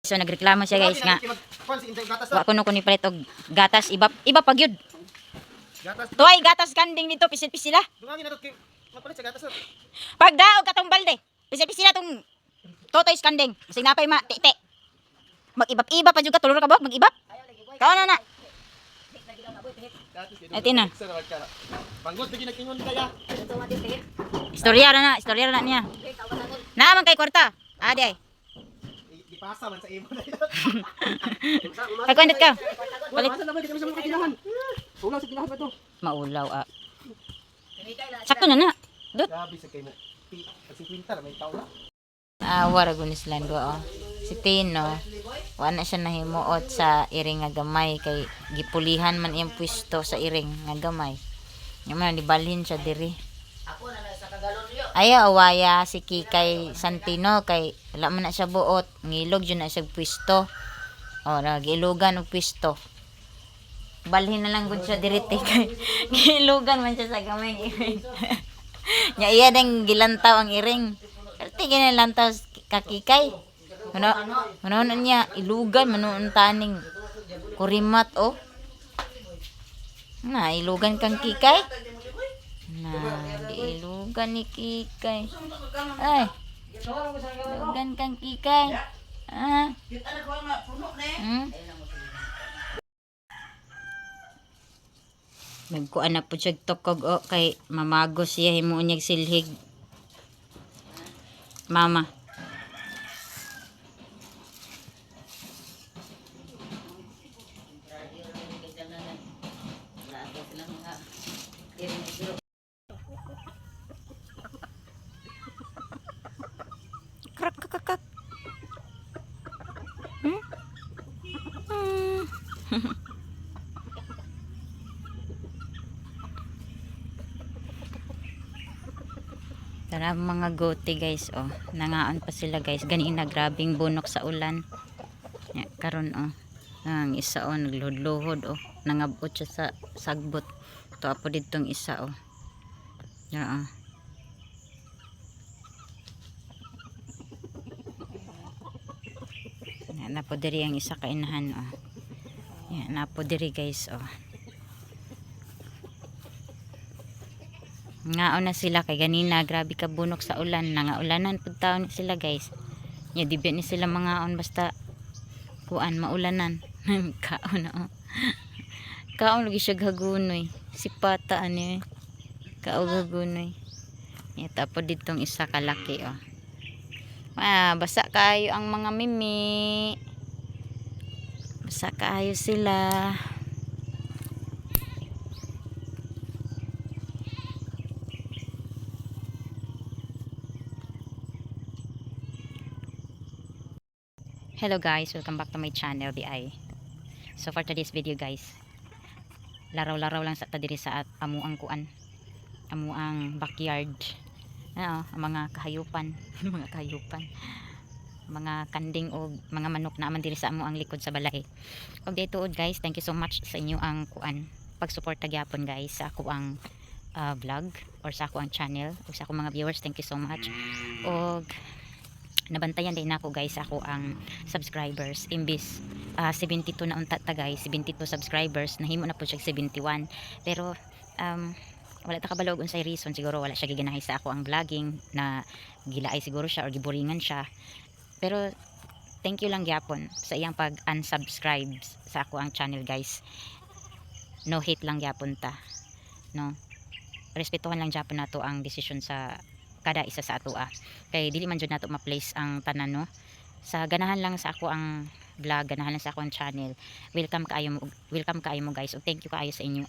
So nagreklamo siya guys nga wa kuno kuni palit og gatas iba pag yun. Tuay gatas kanding dito pisil-pisila. Pag daog katong balde, pisil-pisila tong totoy kanding. Kasi napay ma tite. Mag-ibap-ibap pa jud ka tulor ka ba? Mag-ibap. Kaon na. Ati na. Istorya na niya. Naman kay kwarta. Ade. Ipasa man sa imo na yun. Ay kwendot ka. Balik sa naman kita sa kailangan. Ulaw sa kailangan ba to? Maulaw ah. Sakto na na. Dut. Grabe sa kay mo. Si Quintar may tao na. Wara gunis lang ko oh. Si Tino, wala siya nahimuot sa iring nga gamay kay gipulihan man iyang pwesto sa iring nga gamay. Nga man nibalhin siya diri. Aya awaya si Kikay Santino kay wala man na siya buot, ngilog jud na siya pwesto. O nagilugan og pwesto. Balhin na lang gud siya diri kay gilugan man siya sa gamay iring. Nya iya ding gilantaw ang iring. Kati ginilantaw kakikay. Ano niya ilugan manuon taning kurimat oh. Na ilugan kang kikay. Na ilugan ni kikay. Ay. Ilugan kang kikay. Ah. Nagkuan na po siya tokog o kay mamagos siya himuon niya silhig. Mama. Krak krak krak. Tara mga gote guys oh. Nangaon pa sila guys. Ganina grabing bunok sa ulan. Ya, karon oh. Ang isa oh nagluhod-luhod oh. Nangabot siya sa sagbot. To apo ditong isa oh. Ya oh. Yan na po diri ang isa kainahan oh. Yan na po diri guys oh. Ngaon na sila kay ganina grabe ka bunok sa ulan, nangaulanan pud taon sila guys. Ya di ni sila mangaon basta kuan maulanan. Kaon oh. Kaon lagi siya gagunoy. Si pata ani. Kaog gagunoy. Ya tapos ditong isa kalaki oh. Basa kayo ang mga mimi. Basa kayo sila. Hello guys, welcome back to my channel BI. So for today's video guys, laraw-laraw lang sa diri sa amuang kuan, amuang backyard. Ang mga kahayupan, mga kahayupan, mga kanding o mga manok na man diri sa amuang likod sa balay. Og dito guys, thank you so much sa inyo ang kuan pagsuporta gyapon guys sa ako ang vlog or sa ako ang channel o sa ako mga viewers. Thank you so much. Og nabantayan din ako guys ako ang subscribers imbis 72 na unta ta guys, 72 subscribers nahimo na po siya 71 pero wala ta kabalog unsay reason, siguro wala siya giganahay sa ako ang vlogging na gilaay siguro siya or giburingan siya, pero thank you lang gyapon sa iyang pag unsubscribe sa ako ang channel guys. No hate lang gyapon ta, no, respetuhan lang gyapon nato ang desisyon sa kada isa sa ato kay dili man jud nato ma-place ang tanan, no, sa ganahan lang sa ako ang vlog, ganahan lang sa ako ang channel. Welcome kaayo mo guys, ug thank you kaayo sa inyo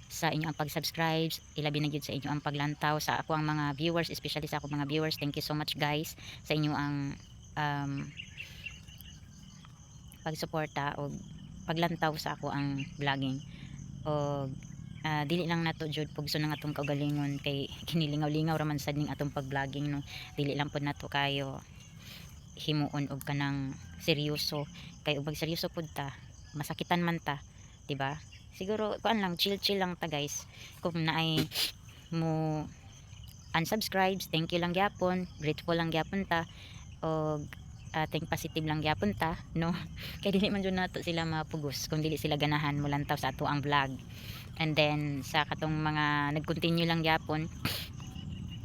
sa inyo ang pag-subscribe, ilabi na gyud sa inyo ang paglantaw sa ako ang mga viewers, especially sa ako mga viewers. Thank you so much guys sa inyo ang pagsuporta o paglantaw sa ako ang vlogging. O dili lang nato jud pugso ng atong kaugalingon kay kinilingaw-lingaw raman sad ning atong pag-vlogging, no, dili lang pud nato kayo himuon og kanang seryoso kay ug seryoso pud ta masakitan man ta, di ba? Siguro kuan lang, chill lang ta guys. Kung naay mo unsubscribes, thank you lang gyapon, grateful lang gyapon ta. Og think positive lang gyapon ta, no? Kay dili man jud nato sila mapugos kung dili sila ganahan mulantaw sa ato ang vlog. And then sa katong mga nag-continue lang gyapon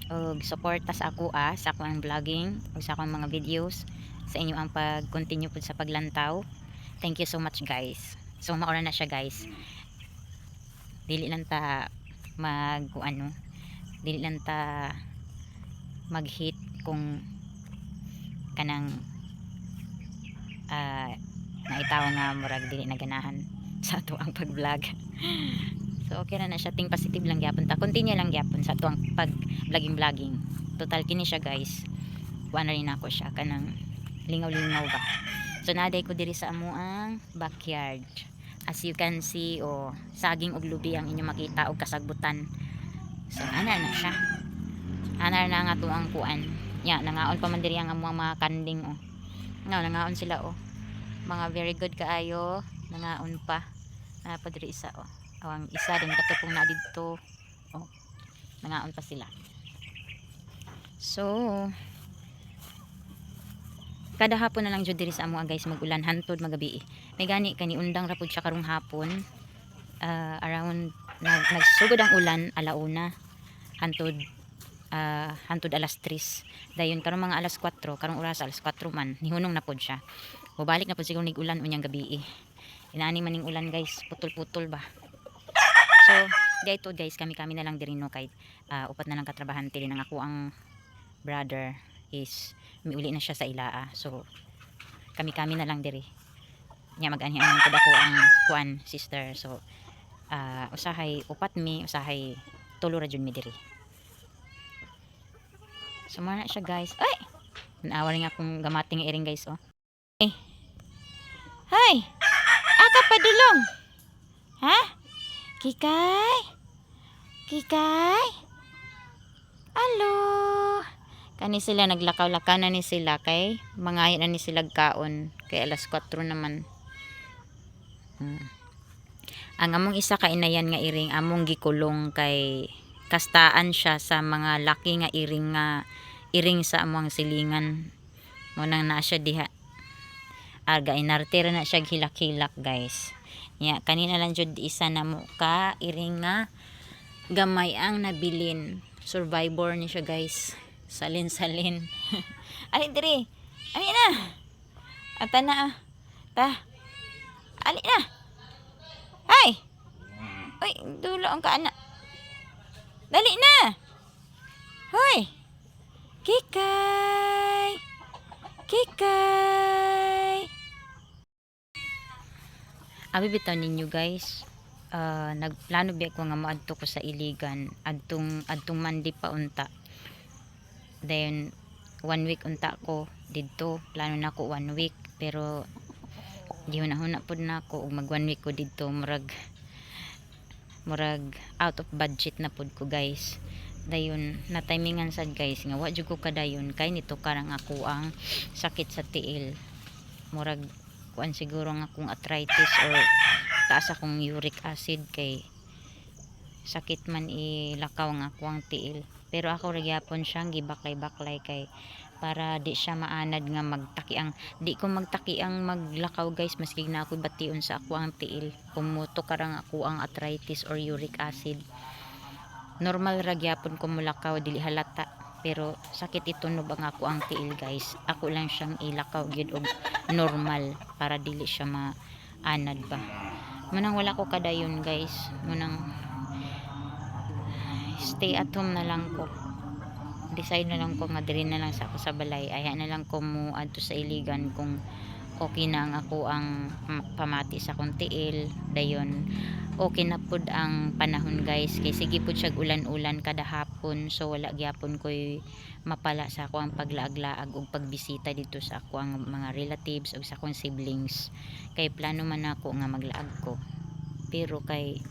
og suporta sa ako sa akong vlogging ug sa akong mga videos, sa inyo ang pag-continue pud sa paglantaw. Thank you so much guys. So maura na siya guys. Dili lang ta dili lang ta mag-hit kung kanang naitaw nga murag dili naganahan sa ato ang pag-vlog. So okay na siya, ting positive lang gyapon ta, continue lang gyapon sa ato ang pag-vlogging. Total kini siya guys, kuan na rin ako siya kanang lingaw-lingaw ba. So naday ko diri sa amo ang backyard. As you can see, saging ug lubi ang inyo makita og kasagbutan. So ana na siya, ana na nga to ang kuan nya. Nangaon pa man diri ang amo mga kanding nangaon sila mga very good kaayo, nangaon pa pa diri isa ang isa din katupong na didto nangaon pa sila. So kada hapon na lang jud diri sa amo guys magulan hantod magabi. May gani kani undang ra pud siya karong hapon, around nagsugod ang ulan alauna hantod alas 3. Dayon karong mga alas 4, karong oras alas 4 man nihunong na pud siya. Mubalik na pud siguro nig ulan unyang gabi. Inaani man ning ulan guys, putol-putol ba. So dito guys kami na lang diri no kay upat na lang katrabahante din ang ako ang brother is miuli na siya sa ilaa. So kami na lang diri nya mag-anhi ang pud ako ang kuan sister. So usahay upat mi, usahay tulo ra jud mi diri. So mana siya guys. Ay naawa rin akong gamating iring guys Hay aka padulong ha Kikay alo kani sila naglakaw-lakaw na ni sila kay mangahi na ni sila kaon kay alas 4 naman. Ang among isa ka inayan nga iring among gikulong kay kastaan siya sa mga laki nga iring sa among silingan mo nang na siya diha. Aga inartira na siya hilak-hilak guys. Kanina lang jud isa na mo ka iring nga gamay ang nabilin. Survivor ni siya guys. Salin ali diri ali na ata na ta ali na ay oy dulo ang kaana dali na hoy Kikay abi bitaw ninyo guys. Nagplano biya ko nga moadto ko sa Iligan adtong Mandi pa unta. Then 1 week unta ko didto, plano na ko 1 week pero di na pud na ko ug mag 1 week ko didto murag out of budget na pud ko guys. Dayon na timingan sad guys nga wa jud ko kadayon kay nito karang ako ang sakit sa tiil. Murag kuan siguro nga akong arthritis or taas akong uric acid kay sakit man ilakaw nga ako ang tiil. Pero ako ra gyapon siyang gibaklay-baklay kay para di siya maanad nga di ko magtaki ang maglakaw guys maski na ako bation sa ako ang tiil. Kumuto karang ako ang arthritis or uric acid. Normal ra gyapon ko mulakaw dili halata pero sakit itunog ang ako ang tiil guys. Ako lang siyang ilakaw gyud og normal para dili siya maanad ba. Munang wala ko kadayon guys, munang stay at home na lang ko. Decide na lang ko nga diri na lang sa ako sa balay. Aya na lang ko mo adto sa Iligan kung okay na ang ako ang pamati sa akong tiil. Dayon okay na pud ang panahon guys kay sige pud siya ulan-ulan kada hapon. So wala gyapon ko'y mapala sa ako ang paglaag-laag ug pagbisita dito sa ako ang mga relatives ug sa akong siblings. Kay plano man ako nga maglaag ko pero kay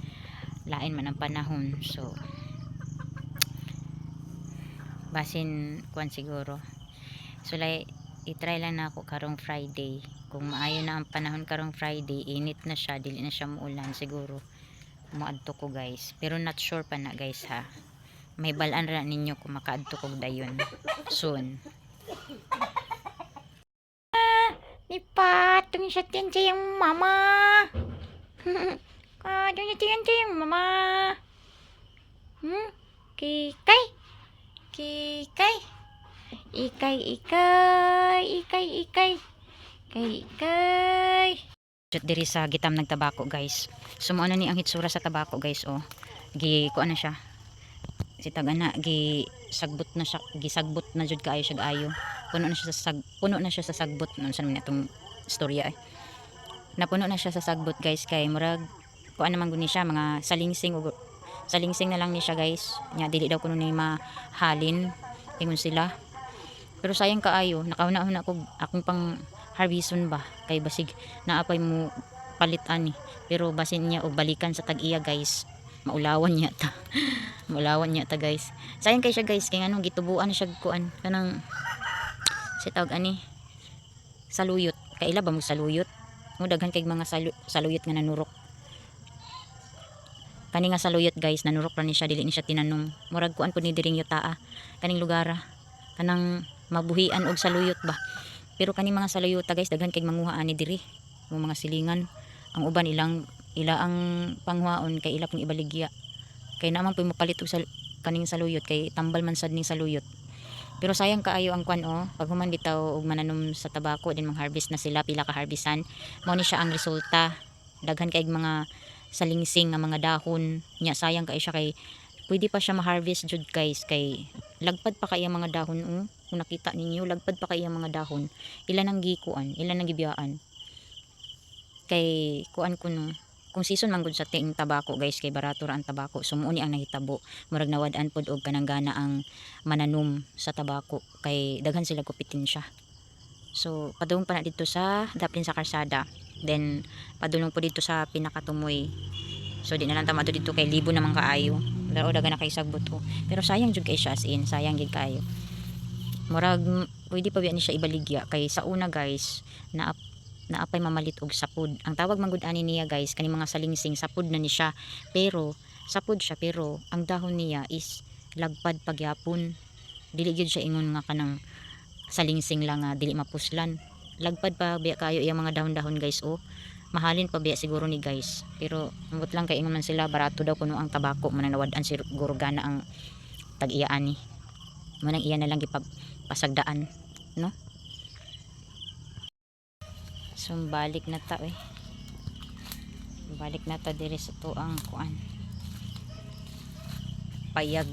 lain man ang panahon. So basin kuan siguro. So i-try lang na ako karong Friday. Kung maayo na ang panahon karong Friday, init na siya, dili na siya muulan, siguro moadto ko guys. Pero not sure pa na guys ha. May balaan ra ninyo kung makaadto ko dayon soon. Ni patong sa tiyan yung mama. Patong sa tiyan yung mama. Kikay. Kikay. Ikay, ikay. Ikay, ikay. Ikay, ikay. Diri sa gitam ng tabako guys. Sumuo na ni ang hitsura sa tabako guys oh. Kuan na siya. Si tagana sagbot na siya, gisagbot na jud kaayo siya ayo. Puno na siya sa sagbot non sa man itong istorya Napuno na siya sa sagbot guys kay murag kuan naman guni siya mga salingsing na lang ni siya guys. Nya dili daw kuno ni mahalin ingon sila. Pero sayang kaayo, nakauna-una ko akong pang harveston ba kay basig naapay mo palit ani. Pero basin niya og balikan sa tag-iya guys. Maulawan niya ta. Maulawan niya ta guys. Sayang kay siya guys kay anong gitubuan siya kuan kanang si tawag ani saluyot. Kaila ba mo saluyot? Mo daghan kay mga saluyot nga nanurok. Kani nga saluyot guys nanurok ra ni siya dili ni siya tinanong. Murag kuan pud ni diring yutaa kaning lugar kanang mabuhian og saluyot ba. Pero kani mga saluyota guys daghan kay manguha ani diri. Mo mga silingan ang uban ila ang panghuaon kay ila pong ibaligya. Kay naman po mapalit og kaning saluyot kay tambal man sad ning saluyot. Pero sayang kaayo ang kwan pag human bitaw og mananom sa tabako din mang-harvest na sila pila ka harvestan mao ni siya ang resulta. Daghan kay mga salingsing nga mga dahon nya sayang kay siya kay pwede pa siya ma-harvest jud guys kay lagpad pa kay ang mga dahon kung nakita ninyo lagpad pa kay ang mga dahon ila nang gikuan ila nang gibiyaan kay kuan kuno kung season man gud sa ting tabako guys kay barato ra ang tabako sumuo ni ang nahitabo murag nawad-an pod og kananggana ang mananom sa tabako kay daghan sila kupitin siya. So padung pa na dito sa daplin sa karsada then padulong po dito sa pinakatumoy. So di na lang tama dito kay libo naman kaayo laro daga na kay sagbot pero sayang jud kay siya as in sayang gid kaayo. Murag pwede pa biya ni siya ibaligya kay sa una guys naapay mamalit og sapud. Ang tawag man gud ani niya guys kani mga salingsing sapud na ni siya pero sapud siya pero ang dahon niya is lagpad pagyapon. Dili gyud siya ingon nga kanang salingsing lang nga dili mapuslan. Lagpad pa biya kayo iyang mga dahon-dahon guys mahalin pa biya siguro ni guys. Pero ambot lang kay ingon man sila barato daw kuno ang tabako mananawad-an siguro gana ang tag-iya ani. Manang iya na lang gipasagdaan no. So balik na ta balik na ta diri sa tuang kuan payag.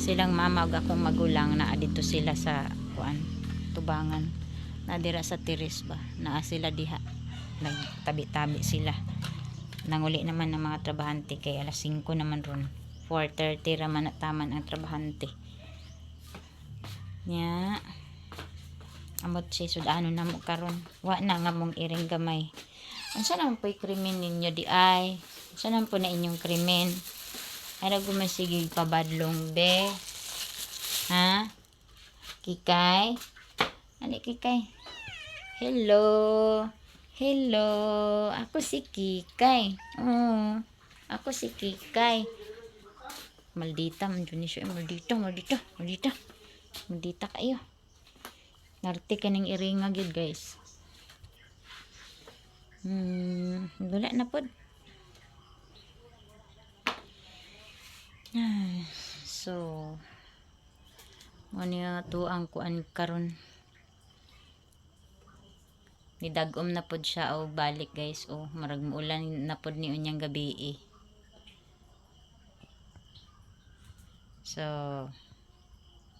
Silang mama ug akong magulang naa dito sila sa kuan tubangan na dira sa tiris ba naa sila diha nagtabi-tabi sila nanguli naman ng mga trabahante kay alas 5 naman ron 4:30 ra man taman ang trabahante nya amot si sudano na mo karon wa na nga mong iring gamay unsa naman po'y krimen ninyo di ay unsa naman po na inyong krimen ay gumasigig pabadlong be ha kikay ani kikay hello hello ako si kikay ako si kikay maldita man dyan siya maldita kayo narte ka ng iringa gid guys wala na pod so ano nga to ang kuan karon nidagom na pod siya balik guys marag muulan na pod ni unyang gabi so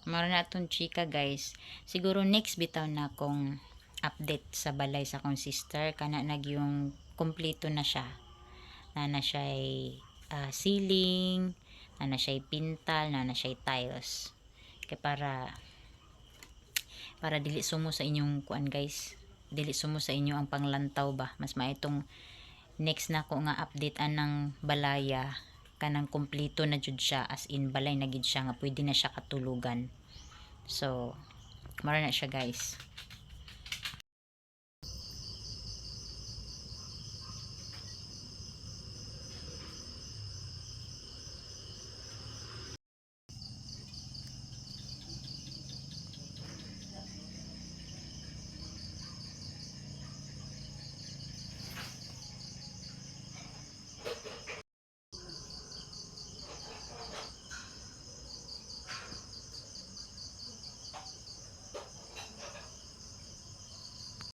mara na itong chika guys siguro next bitaw na akong update sa balay sa akong sister kana yung kompleto na siya na siya ceiling na siya pintal na siya tiles kay para dili sumo sa inyong kuan guys dili sumo sa inyo ang panglantaw ba mas maitong next na ko nga update anang balaya kanang kompleto na jud siya as in balay na gid siya nga pwede na siya katulugan so mara na siya guys.